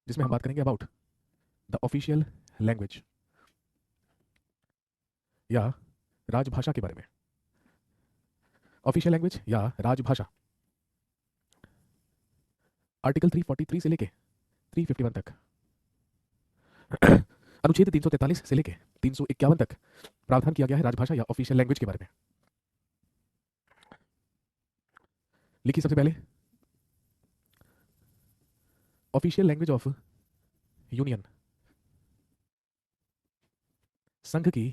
जिसमें हम बात करेंगे अबाउट द ऑफिशियल लैंग्वेज या राजभाषा के बारे में। ऑफिशियल लैंग्वेज या राजभाषा आर्टिकल 343 से लेके 351 तक, अनुच्छेद 343 से लेके 351 तक प्रावधान किया गया है राजभाषा या ऑफिशियल लैंग्वेज के बारे में। लिखिए सबसे पहले, ऑफिशियल लैंग्वेज ऑफ यूनियन, संघ की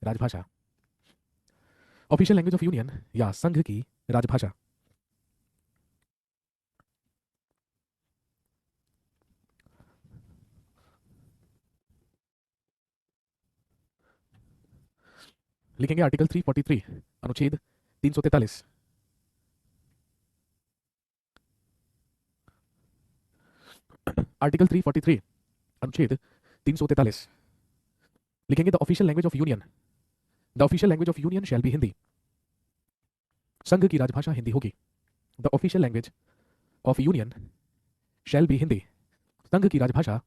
राजभाषा। ऑफिशियल लैंग्वेज ऑफ यूनियन या संघ की राजभाषा लिखेंगे आर्टिकल 343, अनुच्छेद 343। आर्टिकल 343, अनुच्छेद 343 लिखेंगे the official language of union, the official language of union shell be Hindi. संघ की राजभाषा हिंदी होगी। The official language of union shell be Hindi. संघ की राजभाषा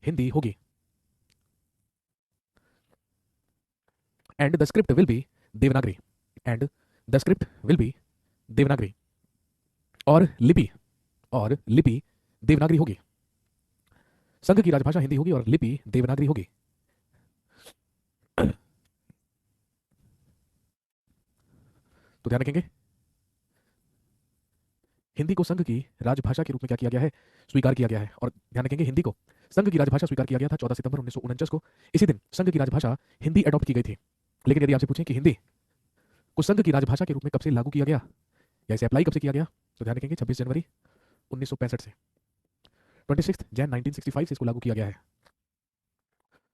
हिंदी होगी। And the script will be Devanagari. And the script will be Devanagari. और लिपि देवनागरी होगी। संघ की राजभाषा हिंदी होगी और लिपि देवनागरी होगी। तो ध्यान रखेंगे, हिंदी को संघ की राजभाषा के रूप में क्या किया गया है, स्वीकार किया गया है। और ध्यान रखेंगे, हिंदी को संघ की राजभाषा स्वीकार किया गया था 14 सितंबर 1949 को। इसी दिन संघ की राजभाषा हिंदी अडॉप्ट की गई थी। लेकिन यदि आपसे पूछें कि हिंदी को संघ की राजभाषा के रूप में कब से लागू किया गया या इसे अप्लाई कब से किया गया, तो ध्यान रखेंगे 26 जनवरी 1965 से, 26 जैन 1965 से इसको लागू किया गया है।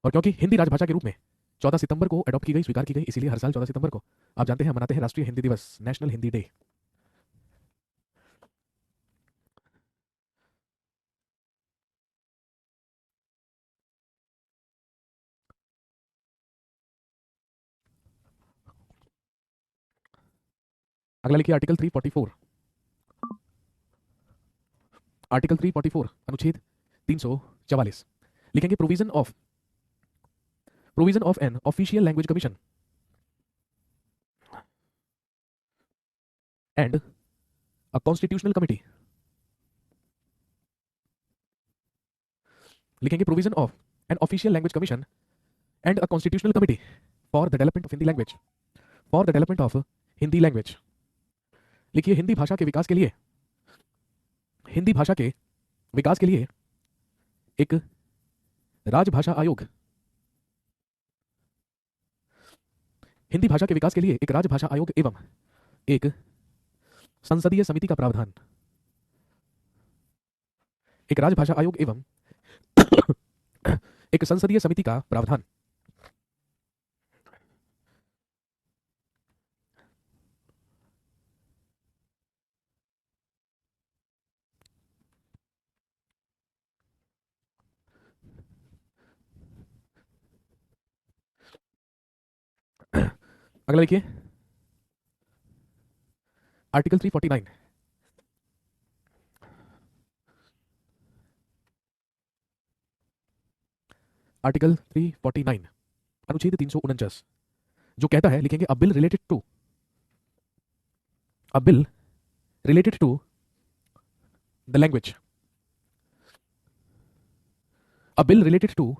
और क्योंकि हिंदी राजभाषा के रूप में 14 सितंबर को अडॉप्ट की गई, स्वीकार की गई, इसीलिए हर साल 14 सितंबर को आप जानते हैं मनाते हैं राष्ट्रीय हिंदी दिवस, नेशनल हिंदी डे। अगला लिखिए आर्टिकल 344। आर्टिकल 344, अनुच्छेद 344 लिखेंगे provision of an official language commission and a constitutional committee. लिखेंगे provision of an official language commission and a constitutional committee for the development of Hindi language, for the development of Hindi language. लिखिए हिंदी भाषा के विकास के लिए, हिंदी भाषा के विकास के लिए एक राजभाषा आयोग, हिंदी भाषा के विकास के लिए एक राजभाषा आयोग एवं एक संसदीय समिति का प्रावधान, एक राजभाषा आयोग एवं एक संसदीय समिति का प्रावधान। अगला लिखिए आर्टिकल 349। आर्टिकल 349, अनुच्छेद 349 जो कहता है, लिखेंगे a bill related to the language, a bill related to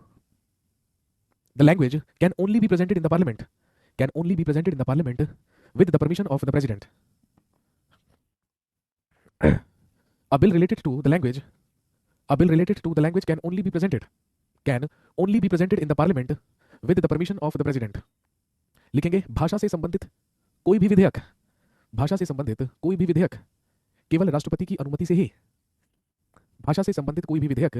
the language can only be presented in the parliament, can only be presented in the parliament with the permission of the president. A bill related to the language, a bill related to the language can only be presented in the parliament with the permission of the president. लिखेंगे भाषा से संबंधित कोई भी विधेयक, भाषा से संबंधित कोई भी विधेयक केवल राष्ट्रपति की अनुमति से ही, भाषा से संबंधित कोई भी विधेयक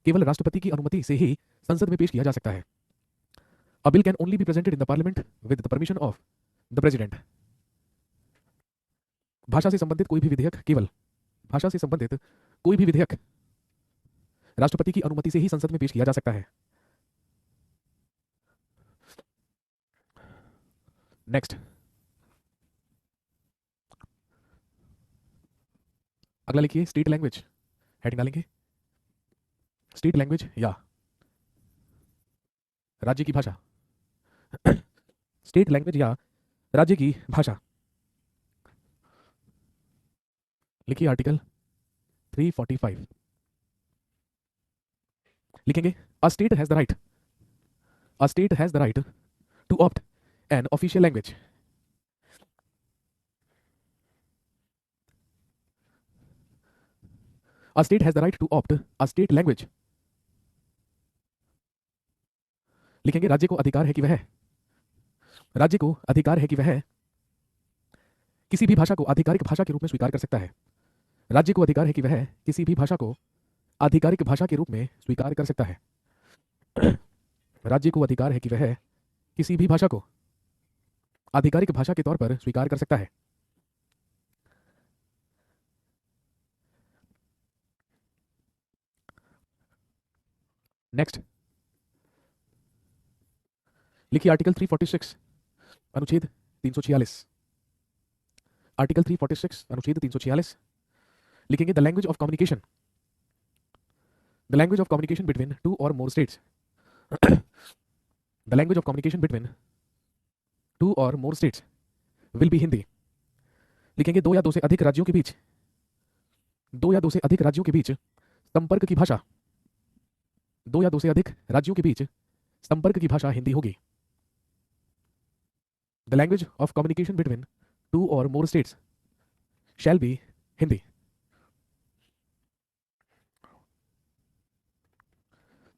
केवल राष्ट्रपति की अनुमति से ही संसद में पेश किया जा सकता है। अ bill can only be presented in the parliament with the permission of the president. भाषा से संबंधित कोई भी विधेयक केवल, भाषा से संबंधित कोई भी विधेयक राष्ट्रपति की अनुमति से ही संसद में पेश किया जा सकता है। नेक्स्ट, अगला लिखिए स्टेट लैंग्वेज, हेडिंग डालेंगे स्टेट लैंग्वेज या राज्य की भाषा, स्टेट लैंग्वेज या राज्य की भाषा। लिखिए आर्टिकल 345। लिखेंगे a state has the right, a state has the right to opt an official language, a state has the right to opt a state language. लिखेंगे राज्य को अधिकार है कि वह, राज्य को अधिकार है कि वह किसी भी भाषा को आधिकारिक भाषा के रूप में स्वीकार कर सकता है, राज्य को अधिकार है कि वह किसी भी भाषा को आधिकारिक भाषा के रूप में स्वीकार कर सकता है, राज्य को अधिकार है कि वह किसी भी भाषा को आधिकारिक भाषा के तौर पर स्वीकार कर सकता है। नेक्स्ट लिखिए आर्टिकल 346 अनुच्छेद 346, आर्टिकल 346 अनुच्छेद 346। लिखेंगे the language of communication, the language of communication between two or more states, the language of communication between two or more states will be Hindi. लिखेंगे दो या दो से अधिक राज्यों के बीच, दो या दो से अधिक राज्यों के बीच संपर्क की भाषा, दो या दो से अधिक राज्यों के बीच संपर्क की भाषा हिंदी होगी। The language of communication between two or more states shall be Hindi.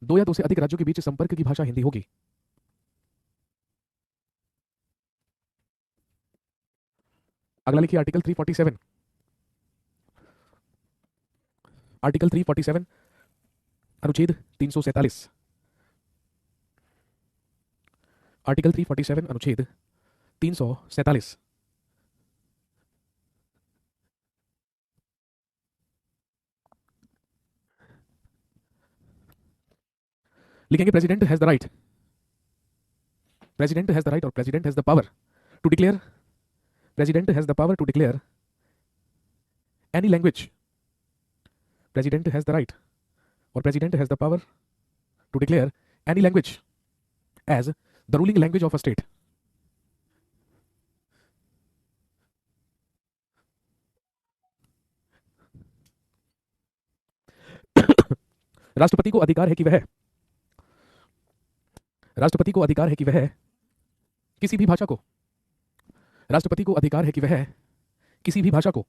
दो या दो से अधिक राज्यों के बीच संपर्क की भाषा हिंदी होगी। अगला लिखिए आर्टिकल 347, आर्टिकल 347 अनुच्छेद 347, आर्टिकल 347 अनुच्छेद 347। लिखेंगे president has the right, president has the right or president has the power to declare, president has the power to declare any language, president has the right or president has the power to declare any language as the ruling language of a state. राष्ट्रपति को अधिकार है कि वह, राष्ट्रपति को अधिकार है कि वह किसी भी भाषा को, राष्ट्रपति को अधिकार है कि वह किसी भी भाषा को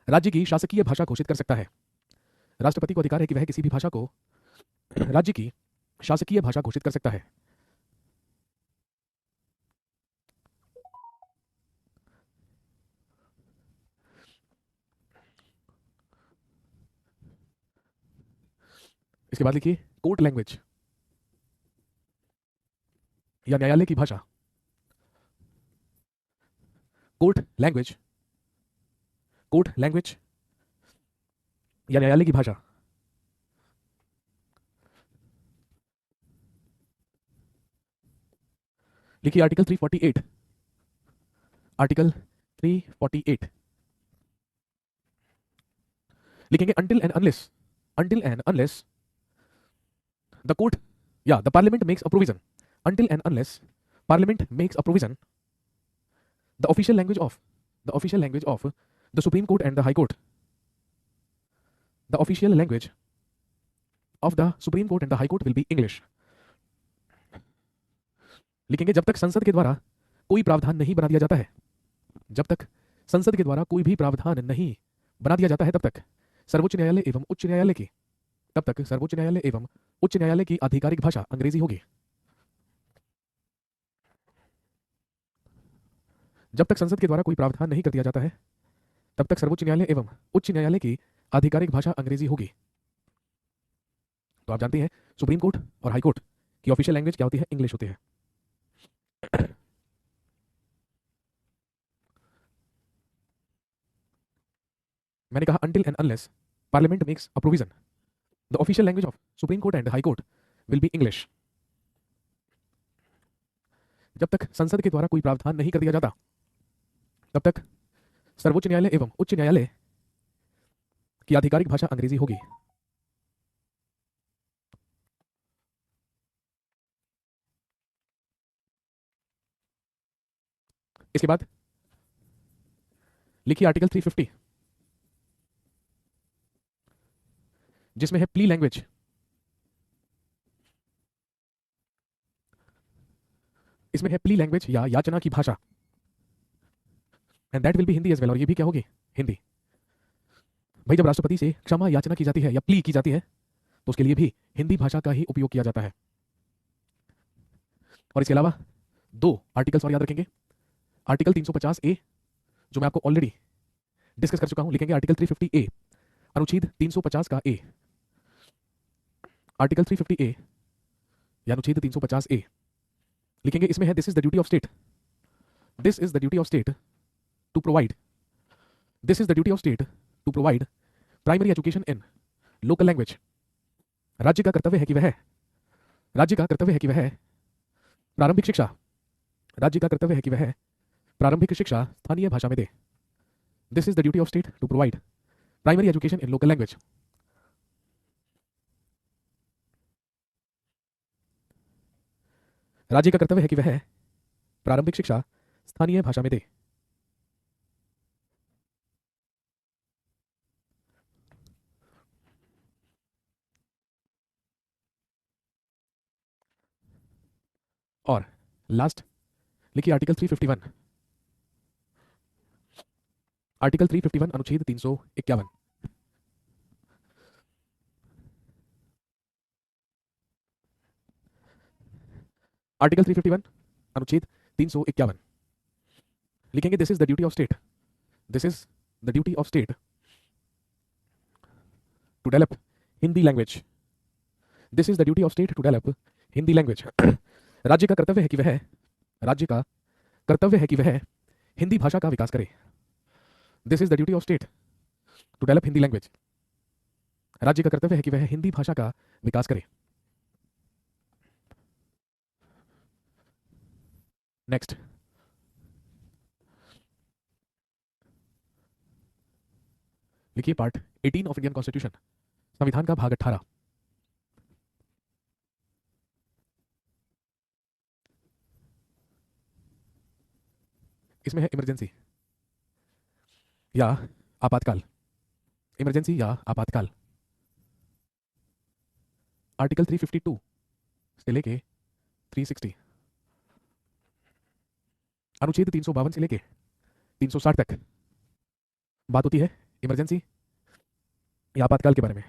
राज्य की शासकीय भाषा घोषित कर सकता है, राष्ट्रपति को अधिकार है कि वह किसी भी भाषा को राज्य की शासकीय भाषा घोषित कर सकता है। इसके बाद लिखिए कोर्ट लैंग्वेज या न्यायालय की भाषा, कोर्ट लैंग्वेज, कोर्ट लैंग्वेज या न्यायालय की भाषा। लिखिए आर्टिकल 348, आर्टिकल 348। लिखेंगे until and unless, until and unless the court, yeah, the parliament makes a provision, until and unless parliament makes a provision, the official language of, the official language of the Supreme Court and the High Court, the official language of the Supreme Court and the High Court will be English। लिखेंगे जब तक संसद के द्वारा कोई प्रावधान नहीं बना दिया जाता है, जब तक संसद के द्वारा कोई भी प्रावधान नहीं बना दिया जाता है, तब तक सर्वोच्च न्यायालय एवं उच्च न्यायालय की, तब तक सर्वोच्च न्यायालय एवं उच्च न्यायालय की आधिकारिक भाषा अंग्रेजी होगी। जब तक संसद के द्वारा कोई प्रावधान नहीं कर दिया जाता है, तब तक सर्वोच्च न्यायालय एवं उच्च न्यायालय की आधिकारिक भाषा अंग्रेजी होगी। तो आप जानते हैं सुप्रीम कोर्ट और हाई कोर्ट की ऑफिशियल लैंग्वेज क्या होती है? इंग्लिश होती है। मैंने कहा until and unless parliament makes a provision, the official language of Supreme Court and High Court will be English। जब तक संसद के द्वारा कोई प्रावधान नहीं कर दिया जाता, तब तक सर्वोच्च न्यायालय एवं उच्च न्यायालय की आधिकारिक भाषा अंग्रेजी होगी। इसके बाद लिखिए आर्टिकल 350, जिसमें है प्ली लैंग्वेज। इसमें है प्ली लैंग्वेज या याचना की भाषा, and that will be Hindi as well, और ये भी क्या होगी, हिंदी। भाई जब राष्ट्रपति से क्षमा याचना की जाती है या प्ली की जाती है तो उसके लिए भी हिंदी भाषा का ही उपयोग किया जाता है। और इसके अलावा दो आर्टिकल्स और याद रखेंगे। आर्टिकल 350 ए, जो मैं आपको ऑलरेडी डिस्कस कर चुका हूं, लिखेंगे आर्टिकल 350 ए, अनुच्छेद 350 का ए, आर्टिकल 350 ए या अनुच्छेद 350 ए लिखेंगे। इसमें है this is the duty of state, this is the duty of state to provide, this is the duty of state to provide primary education in local language. राज्य का कर्तव्य है कि वह, राज्य का कर्तव्य है कि वह प्रारंभिक शिक्षा, राज्य का कर्तव्य है कि वह प्रारंभिक शिक्षा स्थानीय भाषा में दे। This is the duty of state to provide primary education in local language. राज्य का कर्तव्य है कि वह प्रारंभिक शिक्षा स्थानीय भाषा में दे। और लास्ट लिखिए आर्टिकल 351, आर्टिकल 351 अनुच्छेद 351, आर्टिकल 351 अनुच्छेद 351 लिखेंगे this is the duty of state, this is the duty of state to develop Hindi language, this is the duty of state to develop Hindi language. राज्य का कर्तव्य है कि वह, राज्य का कर्तव्य है कि वह हिंदी भाषा का विकास करे। This is the duty of state to develop Hindi language. राज्य का कर्तव्य है कि वह हिंदी भाषा का विकास करे। नेक्स्ट, लिखिए पार्ट 18 ऑफ इंडियन कॉन्स्टिट्यूशन, संविधान का भाग 18। इसमें है इमरजेंसी या आपातकाल, इमरजेंसी या आपातकाल। आर्टिकल 352 से लेके 360, अनुच्छेद 352 से लेके 360 तक बात होती है इमरजेंसी या आपातकाल के बारे में।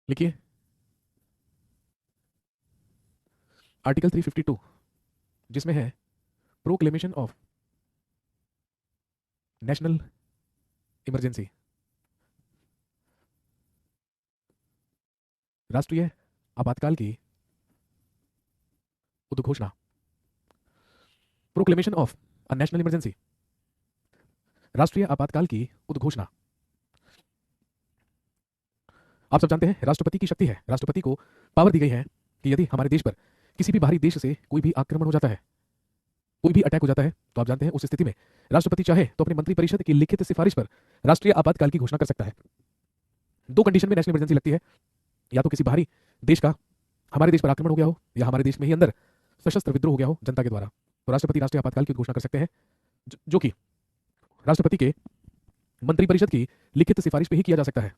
लिखिए आर्टिकल 352, जिसमें है प्रोक्लेमेशन ऑफ नेशनल इमरजेंसी, राष्ट्रीय आपातकाल की उद्घोषणा। Proclamation of a national emergency, राष्ट्रीय आपातकाल की उद्घोषणा। आप सब जानते हैं राष्ट्रपति की शक्ति है, राष्ट्रपति को पावर दी गई है कि यदि हमारे देश पर किसी भी बाहरी देश से कोई भी आक्रमण हो जाता है, कोई भी अटैक हो जाता है, तो आप जानते हैं उस स्थिति में राष्ट्रपति चाहे तो अपने मंत्रिपरिषद की लिखित सिफारिश पर राष्ट्रीय आपातकाल की घोषणा कर सकता है। दो कंडीशन में नेशनल इमरजेंसी लगती है, या तो किसी बाहरी देश का हमारे देश पर आक्रमण हो गया हो, या हमारे देश में ही अंदर सशस्त्र विद्रोह हो गया हो जनता के द्वारा, तो राष्ट्रपति राष्ट्रीय आपातकाल की घोषणा कर सकते हैं, जो कि राष्ट्रपति के मंत्रिपरिषद की लिखित सिफारिश पर ही किया जा सकता है।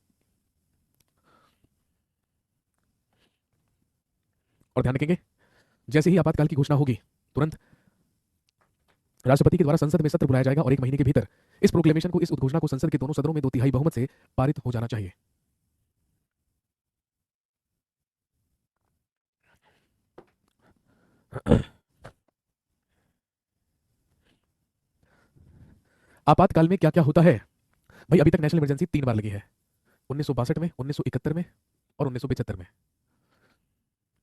और ध्यान रखेंगे, जैसे ही आपातकाल की घोषणा होगी तुरंत राष्ट्रपति के द्वारा संसद में सत्र बुलाया जाएगा और 1 महीने के भीतर इस प्रोक्लेमेशन को, इस उद्घोषणा को संसद के दोनों सदनों में 2/3 बहुमत से पारित हो जाना चाहिए। आपातकाल में क्या क्या होता है भाई? अभी तक नेशनल इमरजेंसी 3 बार लगी है, 1962 में, 1971 में और 1975 में।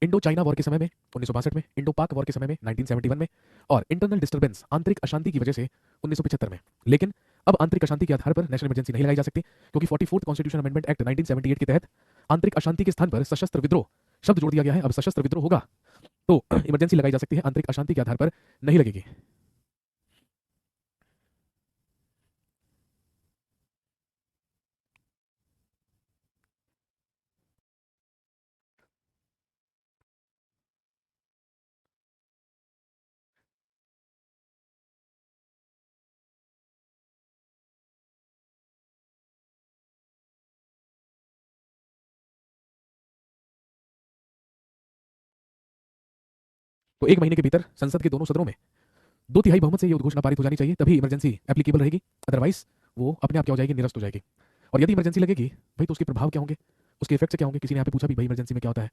इंडो चाइना वॉर के समय में 1962 में, इंडो पाक वॉर के समय में 1971 में, और इंटरनल डिस्टर्बेंस आंतरिक अशांति की वजह से 1975 में। लेकिन अब आंतरिक अशांति के आधार पर नेशनल इमरजेंसी नहीं लगाई जा सकती, क्योंकि 44th कॉन्स्टिट्यूशन अमेंडमेंट एक्ट 1978 के तहत आंतरिक अशांति के स्थान पर सशस्त्र विद्रोह शब्द जोड़ दिया गया है। अब सशस्त्र विद्रोह होगा तो इमरजेंसी लगाई जा सकती है, आंतरिक अशांति के आधार पर नहीं लगेगी। तो 1 महीने के भीतर संसद के दोनों सदनों में 2/3 बहुमत से ये उद्घोषणा पारित हो जानी चाहिए, तभी इमरजेंसी एप्लीकेबल रहेगी, अदरवाइज वो अपने आप क्या हो जाएगी, निरस्त हो जाएगी। और यदि इमरजेंसी लगेगी भाई तो उसके प्रभाव क्या होंगे, उसके इफेक्ट क्या होंगे, किसी ने यहाँ पे पूछा भी भाई इमरजेंसी में क्या होता है।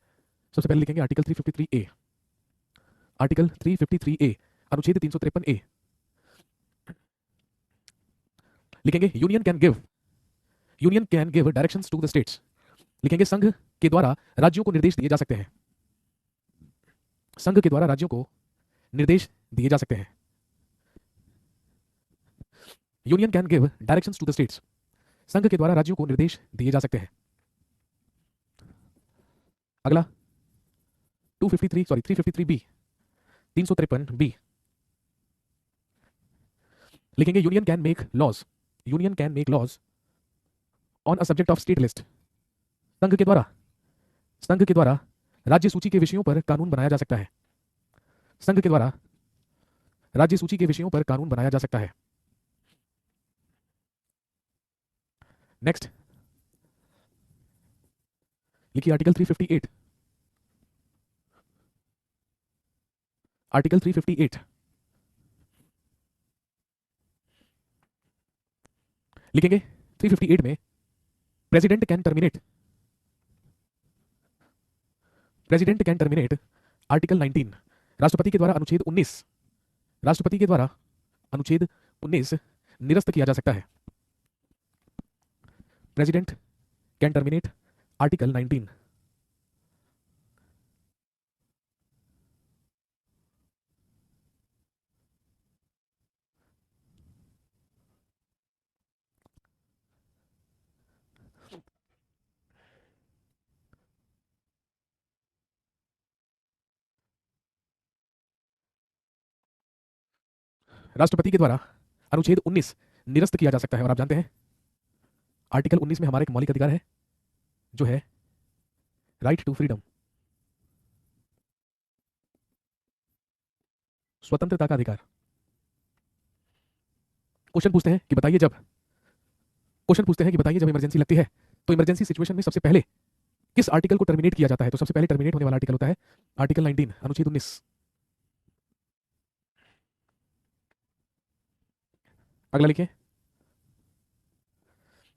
सबसे पहले लिखेंगे आर्टिकल 353A, आर्टिकल 353A, अनुच्छेद 353A। लिखेंगे union can give directions to the states. लिखेंगे संघ के द्वारा राज्यों को निर्देश दिए जा सकते हैं, संघ के द्वारा राज्यों को निर्देश दिए जा सकते हैं। Union can give directions to the states, संघ के द्वारा राज्यों को निर्देश दिए जा सकते हैं। अगला 353B, 353B। लिखेंगे union can make laws on a subject of state list. संघ के द्वारा राज्य सूची के विषयों पर कानून बनाया जा सकता है, संघ के द्वारा राज्य सूची के विषयों पर कानून बनाया जा सकता है। नेक्स्ट लिखिए आर्टिकल 358, आर्टिकल 358। लिखेंगे 358 में प्रेसिडेंट कैन टर्मिनेट आर्टिकल 19, राष्ट्रपति के द्वारा अनुच्छेद 19, राष्ट्रपति के द्वारा अनुच्छेद 19 निरस्त किया जा सकता है। President can terminate article 19। राष्ट्रपति के द्वारा अनुच्छेद 19 निरस्त किया जा सकता है। और आप जानते हैं आर्टिकल 19 में हमारा एक मौलिक अधिकार है जो है राइट टू फ्रीडम, स्वतंत्रता का अधिकार। क्वेश्चन पूछते हैं कि बताइए जब इमरजेंसी लगती है तो इमरजेंसी सिचुएशन में सबसे पहले किस आर्टिकल को टर्मिनेट किया जाता है। तो सबसे पहले टर्मिनेट होने वाला आर्टिकल होता है आर्टिकल 19, अनुच्छेद 19। अगला लिखिए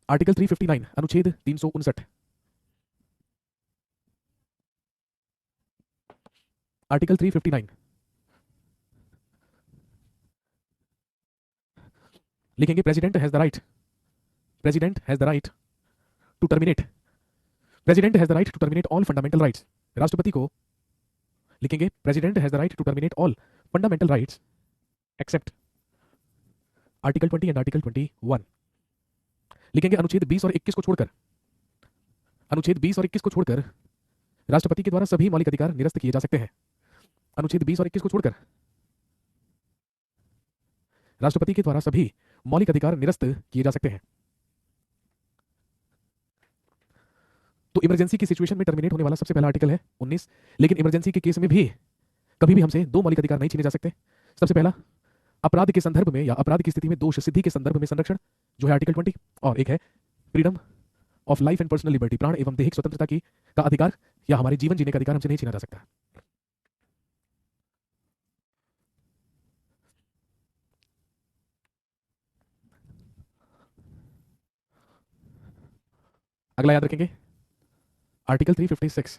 आर्टिकल 359, अनुच्छेद 359। आर्टिकल 359 लिखेंगे president has the right to terminate all fundamental rights. राष्ट्रपति को लिखेंगे president has the right to terminate all fundamental rights except article 20 and article 21। लिखेंगे अनुच्छेद 20 और 21 को छोड़कर राष्ट्रपति के द्वारा सभी मौलिक अधिकार निरस्त किए जा सकते हैं। अनुच्छेद 20 और 21 को छोड़कर राष्ट्रपति के द्वारा सभी मौलिक अधिकार निरस्त किए जा सकते हैं। तो इमरजेंसी की सिचुएशन में टर्मिनेट होने वाला सबसे पहला आर्टिकल है 19। लेकिन इमरजेंसी के केस में भी कभी भी हमसे दो मौलिक अधिकार नहीं छीने जा सकते। सबसे पहला अपराध के संदर्भ में या अपराध की स्थिति में दोष सिद्धि के संदर्भ में संरक्षण जो है आर्टिकल 20, और एक है freedom of life and personal liberty, प्राण एवं दैहिक स्वतंत्रता की का अधिकार या हमारे जीवन जीने का अधिकार हमसे नहीं छीना जा सकता। अगला याद रखेंगे आर्टिकल 356,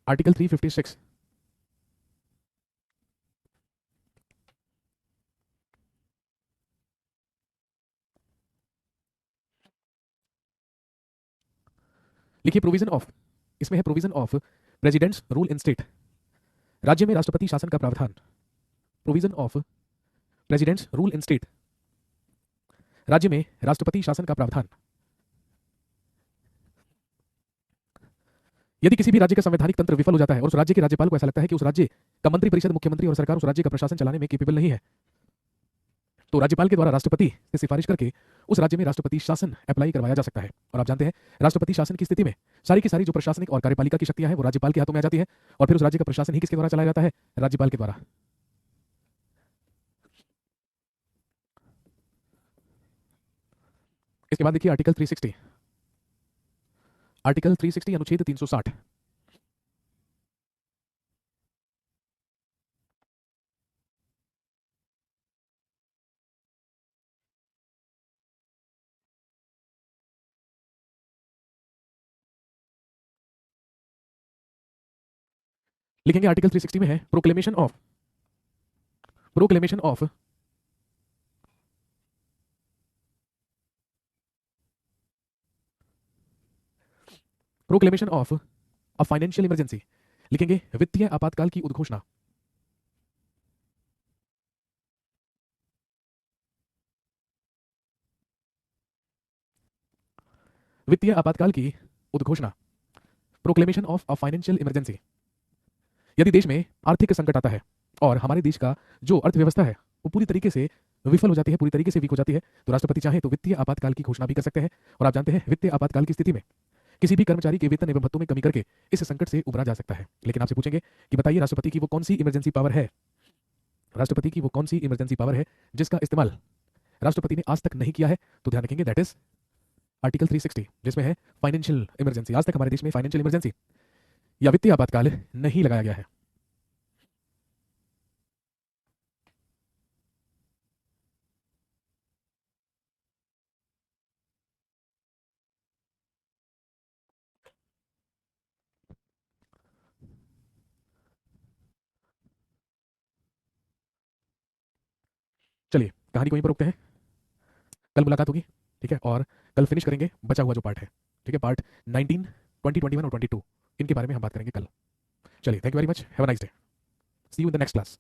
आर्टिकल 356। लिखिए प्रोविजन ऑफ, इसमें है provision of presidents rule in state, राज्य में राष्ट्रपति शासन का प्रावधान। Provision of presidents rule in state, राज्य में राष्ट्रपति शासन का प्रावधान। यदि किसी भी राज्य का संवैधानिक तंत्र विफल हो जाता है और उस राज्य के राज्यपाल को ऐसा लगता है कि उस राज्य का मंत्रिपरिषद, मुख्यमंत्री और सरकार उस राज्य का प्रशासन चलाने में केपेबल नहीं है, तो राज्यपाल के द्वारा राष्ट्रपति से सिफारिश करके उस राज्य में राष्ट्रपति शासन अप्लाई करवाया जा सकता है। और आप जानते हैं, राष्ट्रपति शासन की स्थिति में सारी की सारी जो प्रशासनिक और कार्यपालिका की शक्तियां हैं वो राज्यपाल के हाथों में आ जाती है, और फिर उस राज्य का प्रशासन ही किसके द्वारा चलाया जाता है? राज्यपाल के द्वारा। इसके बाद देखिए आर्टिकल 360, आर्टिकल 360 अनुच्छेद 360। लिखेंगे आर्टिकल 360 में है proclamation of, proclamation of proclamation of a financial emergency. लिखेंगे वित्तीय आपातकाल की उद्घोषणा। वित्तीय आपातकाल की उद्घोषणा, proclamation of a financial emergency. यदि देश में आर्थिक संकट आता है और हमारे देश का जो अर्थव्यवस्था है वो पूरी तरीके से विफल हो जाती है, पूरी तरीके से वीक हो जाती है, तो राष्ट्रपति चाहे तो वित्तीय आपातकाल की घोषणा भी कर सकते हैं। और आप जानते हैं, वित्तीय आपातकाल की स्थिति में किसी भी कर्मचारी के वेतन एवं भत्तों में कमी करके इस संकट से उबरा जा सकता है। लेकिन आपसे पूछेंगे कि बताइए राष्ट्रपति की वो कौन सी इमरजेंसी पावर है, राष्ट्रपति की वो कौन सी इमरजेंसी पावर है जिसका इस्तेमाल राष्ट्रपति ने आज तक नहीं किया है? तो ध्यान रखेंगे दैट इज आर्टिकल 360, जिसमें है फाइनेंशियल इमरजेंसी। आज तक हमारे देश में फाइनेंशियल इमरजेंसी या वित्तीय आपातकाल नहीं लगाया गया है। चलिए कहानी को यहीं पर रोकते हैं, कल मुलाकात होगी, ठीक है, और कल फिनिश करेंगे बचा हुआ जो पार्ट है, ठीक है, पार्ट 19, 20, 21 और 22, इनके बारे में हम बात करेंगे कल। चलिए, thank you very much, have a nice day, see you in the next class.